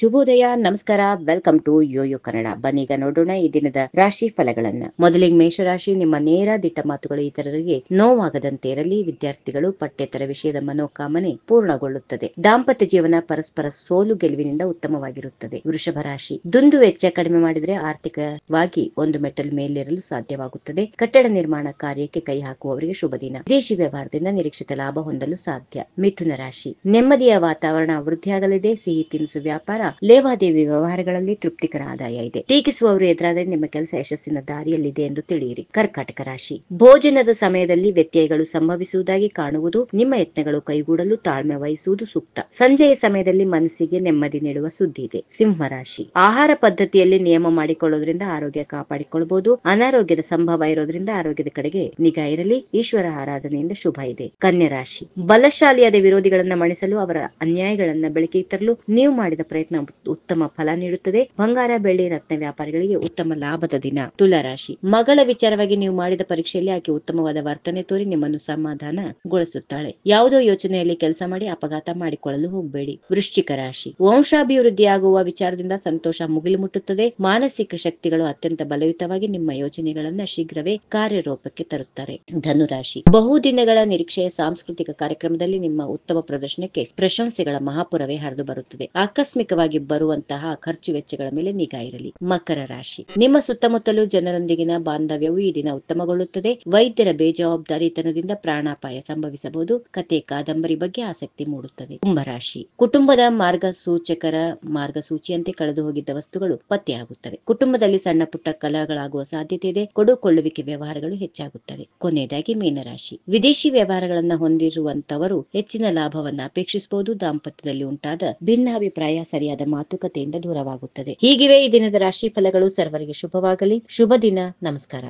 ಶುಭೋದಯ, ನಮಸ್ಕಾರ, welcome to Yoyo Kannada. ಬನ್ನೀಗ ನೋಡೋಣ ಈ ದಿನದ ರಾಶಿ ಫಲಗಳನ್ನ. ಮೊದಲಿಗೆ ಮೇಷರಾಶಿ. ನಿಮ್ಮ ನೇರ ದಿಟ್ಟ ಮಾತುಗಳು ಇತರರಿಗೆ ನೋವಾಗದಂತೆ ಇರಲಿ. ವಿದ್ಯಾರ್ಥಿಗಳು ಪಠ್ಯೇತರ ವಿಷಯದ ಮನೋಕಾಮನೆ ಪೂರ್ಣಗೊಳ್ಳುತ್ತದೆ. ದಾಂಪತ್ಯ ಜೀವನ ಪರಸ್ಪರ ಸೋಲು ಗೆಲುವಿನಿಂದ ಉತ್ತಮವಾಗಿರುತ್ತದೆ. ವೃಷಭ ರಾಶಿ. ದುಂದು ವೆಚ್ಚ ಕಡಿಮೆ ಮಾಡಿದರೆ ಆರ್ಥಿಕವಾಗಿ ಒಂದು ಮೆಟ್ಟಲು ಮೇಲೇರಲು ಸಾಧ್ಯವಾಗುತ್ತದೆ. ಕಟ್ಟಡ ನಿರ್ಮಾಣ ಕಾರ್ಯಕ್ಕೆ ಕೈ ಹಾಕುವವರಿಗೆ ಶುಭ ದಿನ. ವಿದೇಶಿ ವ್ಯವಹಾರದಿಂದ ನಿರೀಕ್ಷಿತ ಲಾಭ ಹೊಂದಲು ಸಾಧ್ಯ. ಮಿಥುನ ರಾಶಿ. ನೆಮ್ಮದಿಯ ವಾತಾವರಣ ವೃದ್ಧಿಯಾಗಲಿದೆ. ಸಿಹಿ ತಿನಿಸು ವ್ಯಾಪಾರ, ಲೇವಾದೇವಿ ವ್ಯವಹಾರಗಳಲ್ಲಿ ತೃಪ್ತಿಕರ ಆದಾಯ ಇದೆ. ಟೀಕಿಸುವವರು ಎದುರಾದರೆ ನಿಮ್ಮ ಕೆಲಸ ಯಶಸ್ಸಿನ ದಾರಿಯಲ್ಲಿದೆ ಎಂದು ತಿಳಿಯಿರಿ. ಕರ್ಕಾಟಕ ರಾಶಿ. ಭೋಜನದ ಸಮಯದಲ್ಲಿ ವ್ಯತ್ಯಯಗಳು ಸಂಭವಿಸುವುದಾಗಿ ಕಾಣುವುದು. ನಿಮ್ಮ ಯತ್ನಗಳು ಕೈಗೂಡಲು ತಾಳ್ಮೆ ವಹಿಸುವುದು ಸೂಕ್ತ. ಸಂಜೆಯ ಸಮಯದಲ್ಲಿ ಮನಸ್ಸಿಗೆ ನೆಮ್ಮದಿ ನೀಡುವ ಸುದ್ದಿ ಇದೆ. ಸಿಂಹ ರಾಶಿ. ಆಹಾರ ಪದ್ಧತಿಯಲ್ಲಿ ನಿಯಮ ಮಾಡಿಕೊಳ್ಳುವುದರಿಂದ ಆರೋಗ್ಯ ಕಾಪಾಡಿಕೊಳ್ಳಬಹುದು. ಅನಾರೋಗ್ಯದ ಸಂಭವ ಇರೋದ್ರಿಂದ ಆರೋಗ್ಯದ ಕಡೆಗೆ ನಿಗಾ ಇರಲಿ. ಈಶ್ವರ ಆರಾಧನೆಯಿಂದ ಶುಭ ಇದೆ. ಕನ್ಯಾ ರಾಶಿ. ಬಲಶಾಲಿಯಾದ ವಿರೋಧಿಗಳನ್ನ ಮಣಿಸಲು, ಅವರ ಅನ್ಯಾಯಗಳನ್ನ ಬೆಳಕಿಗೆ ತರಲು ನೀವು ಮಾಡಿದ ಪ್ರಯತ್ನ ಉತ್ತಮ ಫಲ ನೀಡುತ್ತದೆ. ಬಂಗಾರ, ಬೆಳ್ಳಿ, ರತ್ನ ವ್ಯಾಪಾರಿಗಳಿಗೆ ಉತ್ತಮ ಲಾಭದ ದಿನ. ತುಲಾ ರಾಶಿ. ಮಗಳ ವಿಚಾರವಾಗಿ ನೀವು ಮಾಡಿದ ಪರೀಕ್ಷೆಯಲ್ಲಿ ಆಕೆ ಉತ್ತಮವಾದ ವರ್ತನೆ ತೋರಿ ನಿಮ್ಮನ್ನು ಸಮಾಧಾನಗೊಳಿಸುತ್ತಾಳೆ. ಯಾವುದೋ ಯೋಚನೆಯಲ್ಲಿ ಕೆಲಸ ಮಾಡಿ ಅಪಘಾತ ಮಾಡಿಕೊಳ್ಳಲು ಹೋಗಬೇಡಿ. ವೃಶ್ಚಿಕ ರಾಶಿ. ವಂಶಾಭಿವೃದ್ಧಿಯಾಗುವ ವಿಚಾರದಿಂದ ಸಂತೋಷ ಮುಗಿಲು ಮುಟ್ಟುತ್ತದೆ. ಮಾನಸಿಕ ಶಕ್ತಿಗಳು ಅತ್ಯಂತ ಬಲಯುತವಾಗಿ ನಿಮ್ಮ ಯೋಜನೆಗಳನ್ನ ಶೀಘ್ರವೇ ಕಾರ್ಯರೂಪಕ್ಕೆ ತರುತ್ತಾರೆ. ಧನುರಾಶಿ. ಬಹುದಿನಗಳ ನಿರೀಕ್ಷೆಯ ಸಾಂಸ್ಕೃತಿಕ ಕಾರ್ಯಕ್ರಮದಲ್ಲಿ ನಿಮ್ಮ ಉತ್ತಮ ಪ್ರದರ್ಶನಕ್ಕೆ ಪ್ರಶಂಸೆಗಳ ಮಹಾಪುರವೇ ಹರಿದು ಬರುತ್ತದೆ. ಆಕಸ್ಮಿಕವಾಗಿ ಬರುವಂತಹ ಖರ್ಚು ವೆಚ್ಚಗಳ ಮೇಲೆ ನಿಗಾ ಇರಲಿ. ಮಕರ ರಾಶಿ. ನಿಮ್ಮ ಸುತ್ತಮುತ್ತಲೂ ಜನರೊಂದಿಗಿನ ಬಾಂಧವ್ಯವು ಈ ದಿನ ಉತ್ತಮಗೊಳ್ಳುತ್ತದೆ. ವೈದ್ಯರ ಬೇಜವಾಬ್ದಾರಿತನದಿಂದ ಪ್ರಾಣಾಪಾಯ ಸಂಭವಿಸಬಹುದು. ಕತೆ ಕಾದಂಬರಿ ಬಗ್ಗೆ ಆಸಕ್ತಿ ಮೂಡುತ್ತದೆ. ಕುಂಭರಾಶಿ. ಕುಟುಂಬದ ಮಾರ್ಗಸೂಚಕರ ಮಾರ್ಗಸೂಚಿಯಂತೆ ಕಳೆದು ಹೋಗಿದ್ದ ವಸ್ತುಗಳು ಪತ್ತೆಯಾಗುತ್ತವೆ. ಕುಟುಂಬದಲ್ಲಿ ಸಣ್ಣ ಪುಟ್ಟ ಕಲಹಗಳಾಗುವ ಸಾಧ್ಯತೆ ಇದೆ. ಕೊಡುಕೊಳ್ಳುವಿಕೆ ವ್ಯವಹಾರಗಳು ಹೆಚ್ಚಾಗುತ್ತವೆ. ಕೊನೆಯದಾಗಿ ಮೀನರಾಶಿ. ವಿದೇಶಿ ವ್ಯವಹಾರಗಳನ್ನ ಹೊಂದಿರುವಂತವರು ಹೆಚ್ಚಿನ ಲಾಭವನ್ನ ಅಪೇಕ್ಷಿಸಬಹುದು. ದಾಂಪತ್ಯದಲ್ಲಿ ಉಂಟಾದ ಭಿನ್ನಾಭಿಪ್ರಾಯ ಸರಿಯಾದ ಮಾತುಕತೆಯಿಂದ ದೂರವಾಗುತ್ತದೆ. ಹೀಗಿವೆ ಈ ದಿನದ ರಾಶಿ ಫಲಗಳು. ಸರ್ವರಿಗೆ ಶುಭವಾಗಲಿ. ಶುಭ ದಿನ. ನಮಸ್ಕಾರ.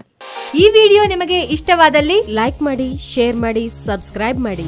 ಈ ವಿಡಿಯೋ ನಿಮಗೆ ಇಷ್ಟವಾದಲ್ಲಿ ಲೈಕ್ ಮಾಡಿ, ಶೇರ್ ಮಾಡಿ, ಸಬ್ಸ್ಕ್ರೈಬ್ ಮಾಡಿ.